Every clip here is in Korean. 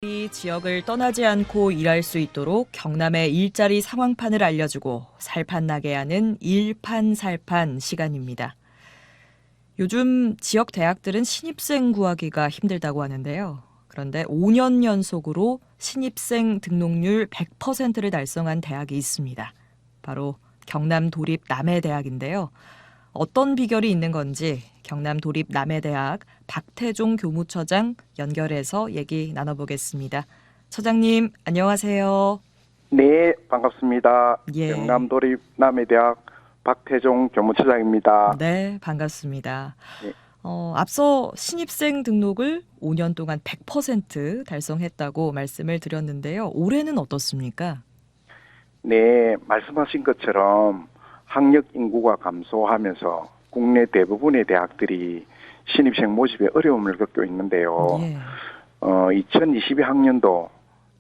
이 지역을 떠나지 않고 일할 수 있도록 경남의 일자리 상황판을 알려주고 살판나게 하는 일판살판 시간입니다. 요즘 지역 대학들은 신입생 구하기가 힘들다고 하는데요. 그런데 5년 연속으로 신입생 등록률 100%를 달성한 대학이 있습니다. 바로 경남도립 남해대학인데요. 어떤 비결이 있는 건지 경남도립 남해대학 박태종 교무처장 연결해서 얘기 나눠보겠습니다. 처장님, 안녕하세요. 네, 반갑습니다. 예. 경남도립 남해대학 박태종 교무처장입니다. 네, 반갑습니다. 네. 앞서 신입생 등록을 5년 동안 100% 달성했다고 말씀을 드렸는데요. 올해는 어떻습니까? 네, 말씀하신 것처럼 학력 인구가 감소하면서 국내 대부분의 대학들이 신입생 모집에 어려움을 겪고 있는데요. 예. 2022학년도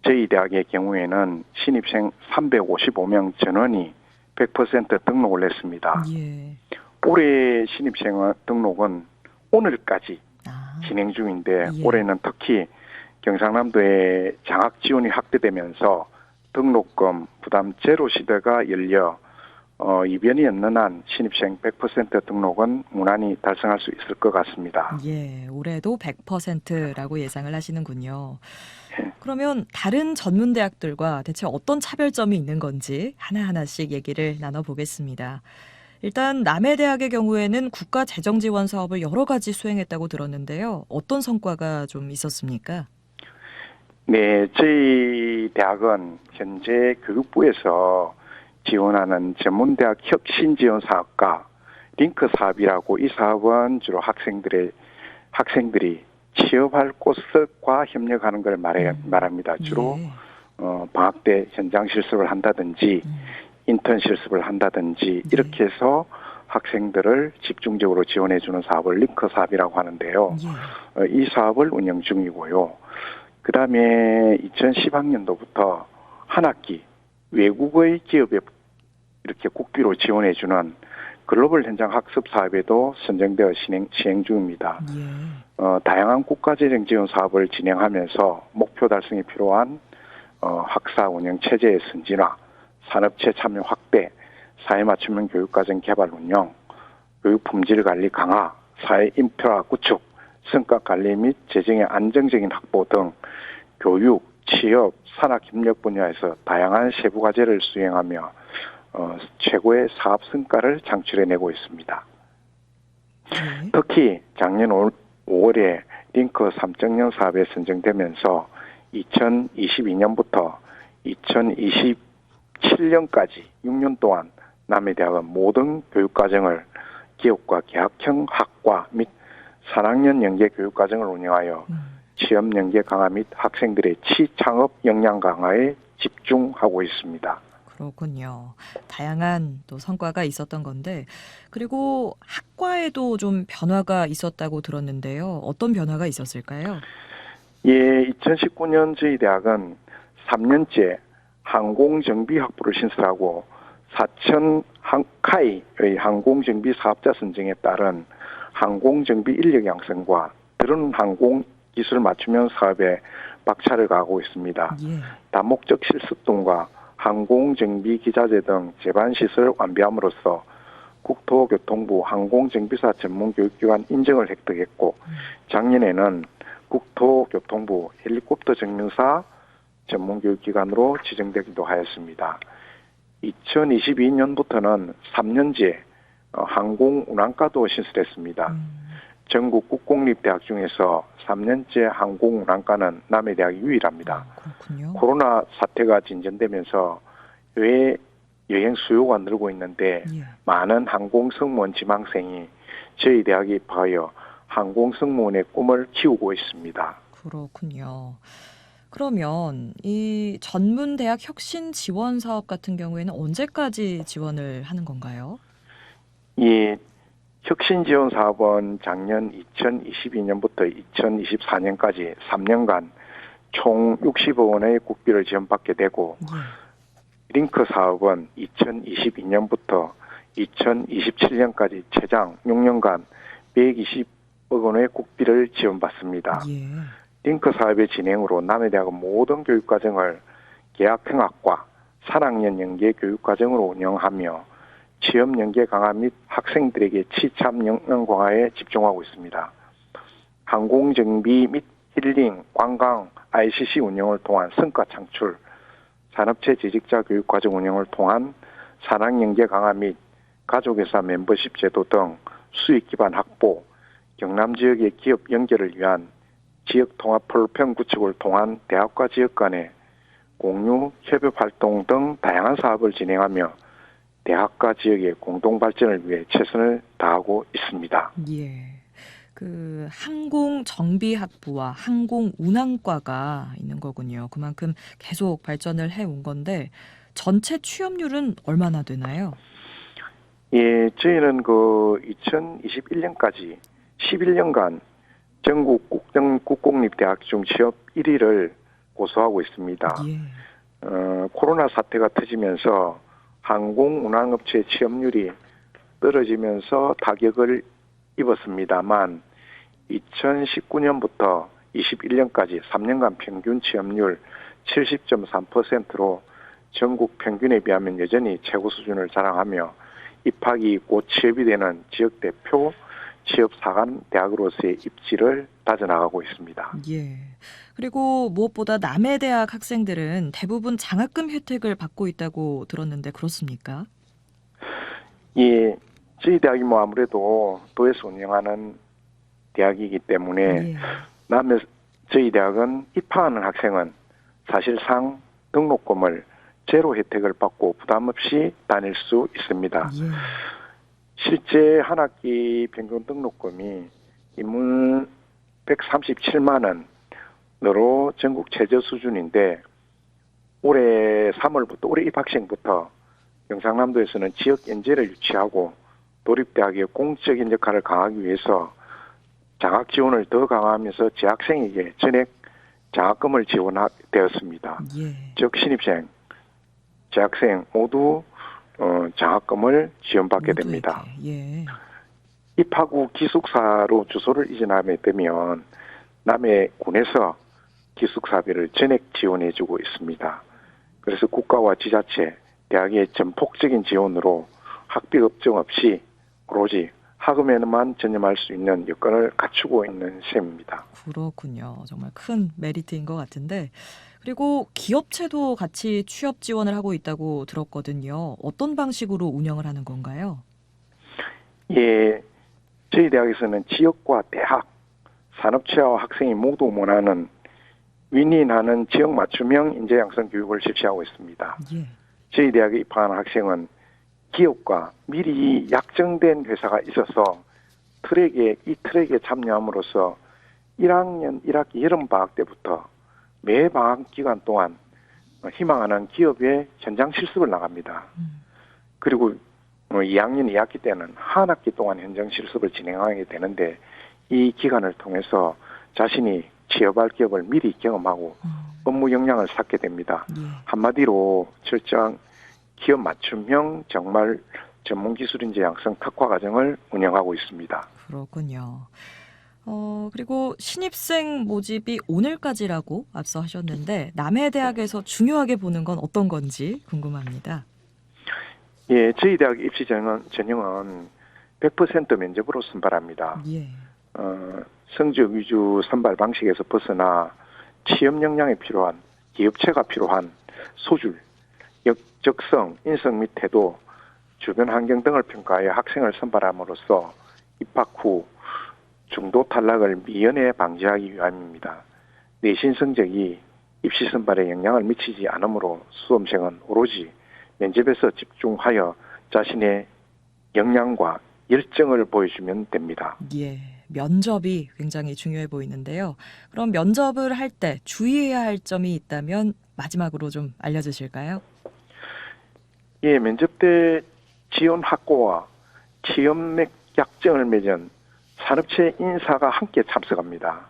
저희 대학의 경우에는 신입생 355명 전원이 100% 등록을 했습니다. 예. 올해 신입생 등록은 오늘까지 진행 중인데 예. 올해는 특히 경상남도의 장학 지원이 확대되면서 등록금 부담 제로 시대가 열려 이변이 없는 한 신입생 100% 등록은 무난히 달성할 수 있을 것 같습니다. 예, 올해도 100%라고 예상을 하시는군요. 예. 그러면 다른 전문대학들과 대체 어떤 차별점이 있는 건지 하나하나씩 얘기를 나눠보겠습니다. 일단 남해대학의 경우에는 국가 재정 지원 사업을 여러 가지 수행했다고 들었는데요. 어떤 성과가 좀 있었습니까? 네, 저희 대학은 현재 교육부에서 지원하는 전문대학 혁신지원 사업과 링크 사업이라고, 이 사업은 주로 학생들이 취업할 곳과 협력하는 걸 말합니다. 주로 예. 방학 때 현장 실습을 한다든지 인턴 실습을 한다든지 이렇게 해서 학생들을 집중적으로 지원해주는 사업을 링크 사업이라고 하는데요. 예. 이 사업을 운영 중이고요. 그 다음에 2010학년도부터 한 학기 외국의 기업에 이렇게 국비로 지원해주는 글로벌 현장 학습 사업에도 선정되어 시행 중입니다. 예. 다양한 국가재정 지원 사업을 진행하면서 목표 달성에 필요한 학사 운영 체제의 선진화, 산업체 참여 확대, 사회 맞춤형 교육과정 개발 운영, 교육 품질 관리 강화, 사회 인프라 구축, 성과 관리 및 재정의 안정적인 확보 등 교육, 취업, 산학 협력 분야에서 다양한 세부 과제를 수행하며 최고의 사업 성과를 창출해내고 있습니다. 예. 특히 작년 5월에 링크 3.0 사업에 선정되면서 2022년부터 2027년까지 6년 동안 남해대학은 모든 교육과정을 기업과 계약형 학과 및 3학년 연계 교육과정을 운영하여 취업 연계 강화 및 학생들의 취창업 역량 강화에 집중하고 있습니다. 그렇군요. 다양한 또 성과가 있었던 건데, 그리고 학과에도 좀 변화가 있었다고 들었는데요. 어떤 변화가 있었을까요? 예, 2019년 저희 대학은 3년째 항공정비학부를 신설하고 4천 카이의 항공정비 사업자 선정에 따른 항공정비 인력 양성과 드론 항공 기술 맞춤형 사업에 박차를 가하고 있습니다. 예. 다목적 실습동과 항공정비 기자재 등 제반시설 완비함으로써 국토교통부 항공정비사 전문교육기관 인정을 획득했고, 작년에는 국토교통부 헬리콥터 정명사 전문교육기관으로 지정되기도 하였습니다. 2022년부터는 3년제 항공운항과도 신설했습니다. 전국 국공립대학 중에서 3년제 항공운항과는 남해대학이 유일합니다. 그렇군요. 코로나 사태가 진전되면서 해외 여행 수요가 늘고 있는데 예. 많은 항공승무원 지망생이 저희 대학에 입학하여 항공승무원의 꿈을 키우고 있습니다. 그렇군요. 그러면 이 전문대학 혁신 지원 사업 같은 경우에는 언제까지 지원을 하는 건가요? 이 혁신 지원 사업은 작년 2022년부터 2024년까지 3년간 총 60억 원의 국비를 지원받게 되고, 링크 사업은 2022년부터 2027년까지 최장 6년간 120억 원의 국비를 지원받습니다. 예. 링크 사업의 진행으로 남해대학은 모든 교육과정을 계약형학과 3학년 연계 교육과정으로 운영하며 취업 연계 강화 및 학생들에게 취참 역량 강화에 집중하고 있습니다. 항공정비 및 힐링, 관광, ICC 운영을 통한 성과 창출, 산업체 재직자 교육과정 운영을 통한 산학연계 강화 및 가족회사 멤버십 제도 등 수익 기반 확보, 경남 지역의 기업 연계를 위한 지역 통합 플랫폼 구축을 통한 대학과 지역 간의 공유, 협업 활동 등 다양한 사업을 진행하며 대학과 지역의 공동 발전을 위해 최선을 다하고 있습니다. 예. 그 항공정비학부와 항공운항과가 있는 거군요. 그만큼 계속 발전을 해온 건데 전체 취업률은 얼마나 되나요? 예, 저희는 그 2021년까지 11년간 전국 국공립대학 중 취업 1위를 고수하고 있습니다. 예. 코로나 사태가 터지면서 항공운항업체 취업률이 떨어지면서 타격을 입었습니다만 2019년부터 21년까지 3년간 평균 취업률 70.3%로 전국 평균에 비하면 여전히 최고 수준을 자랑하며 입학이 곧 취업이 되는 지역 대표 취업 사관 대학으로서의 입지를 다져나가고 있습니다. 예. 그리고 무엇보다 남해대학 학생들은 대부분 장학금 혜택을 받고 있다고 들었는데 그렇습니까? 예, 저희 대학이 뭐 아무래도 도에서 운영하는 대학이기 때문에 예. 저희 대학은 입학하는 학생은 사실상 등록금을 제로 혜택을 받고 부담 없이 다닐 수 있습니다. 예. 실제 한 학기 평균 등록금이 인문 137만 원으로 전국 최저 수준인데 올해 3월부터 올해 입학생부터 경상남도에서는 지역 연계를 유치하고 도립대학의 공적인 역할을 강화하기 위해서 장학 지원을 더 강화하면서 재학생에게 전액 장학금을 지원되었습니다. 예. 즉 신입생, 재학생 모두 장학금을 지원받게 모두에게. 됩니다. 예. 입학 후 기숙사로 주소를 이전하게 되면 남해군에서 기숙사비를 전액 지원해주고 있습니다. 그래서 국가와 지자체, 대학의 전폭적인 지원으로 학비 걱정 없이 오로지 학업에만 전념할 수 있는 여건을 갖추고 있는 셈입니다. 그렇군요. 정말 큰 메리트인 것 같은데 그리고 기업체도 같이 취업 지원을 하고 있다고 들었거든요. 어떤 방식으로 운영을 하는 건가요? 예, 저희 대학에서는 지역과 대학, 산업체와 학생이 모두 원하는 윈윈하는 지역 맞춤형 인재 양성 교육을 실시하고 있습니다. 예. 저희 대학에 입학하는 학생은 기업과 미리 약정된 회사가 있어서 이 트랙에 참여함으로써 1학년 1학기 여름방학 때부터 매 방학 기간 동안 희망하는 기업에 현장 실습을 나갑니다. 그리고 2학년 2학기 때는 한 학기 동안 현장 실습을 진행하게 되는데 이 기간을 통해서 자신이 취업할 기업을 미리 경험하고 업무 역량을 쌓게 됩니다. 예. 한마디로 철저한 기업 맞춤형 정말 전문 기술 인재 양성 특화 과정을 운영하고 있습니다. 그렇군요. 그리고 신입생 모집이 오늘까지라고 앞서 하셨는데 남해대학에서 중요하게 보는 건 어떤 건지 궁금합니다. 예, 저희 대학 입시 전형은 100% 면접으로 선발합니다. 예. 성적 위주 선발 방식에서 벗어나 취업 역량에 필요한 기업체가 필요한 소질, 적성, 인성 및 태도, 주변 환경 등을 평가하여 학생을 선발함으로써 입학 후 중도 탈락을 미연에 방지하기 위함입니다. 내신 성적이 입시 선발에 영향을 미치지 않으므로 수험생은 오로지 면접에서 집중하여 자신의 역량과 열정을 보여주면 됩니다. 예. 면접이 굉장히 중요해 보이는데요. 그럼 면접을 할 때 주의해야 할 점이 있다면 마지막으로 좀 알려주실까요? 예, 면접 때 지원 확보와 취업 약정을 맺은 산업체 인사가 함께 참석합니다.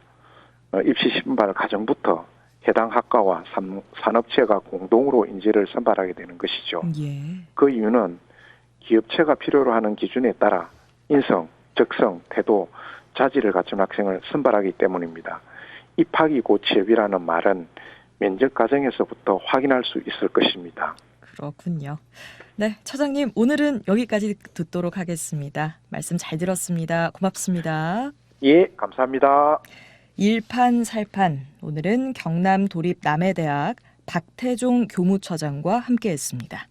입시 신발 과정부터 해당 학과와 산업체가 공동으로 인재를 선발하게 되는 것이죠. 예. 그 이유는 기업체가 필요로 하는 기준에 따라 인성, 적성, 태도, 자질을 갖춘 학생을 선발하기 때문입니다. 입학이고 취업이라는 말은 면접 과정에서부터 확인할 수 있을 것입니다. 그렇군요. 네, 처장님 오늘은 여기까지 듣도록 하겠습니다. 말씀 잘 들었습니다. 고맙습니다. 예, 감사합니다. 일판살판 오늘은 경남 도립 남해대학 박태종 교무처장과 함께했습니다.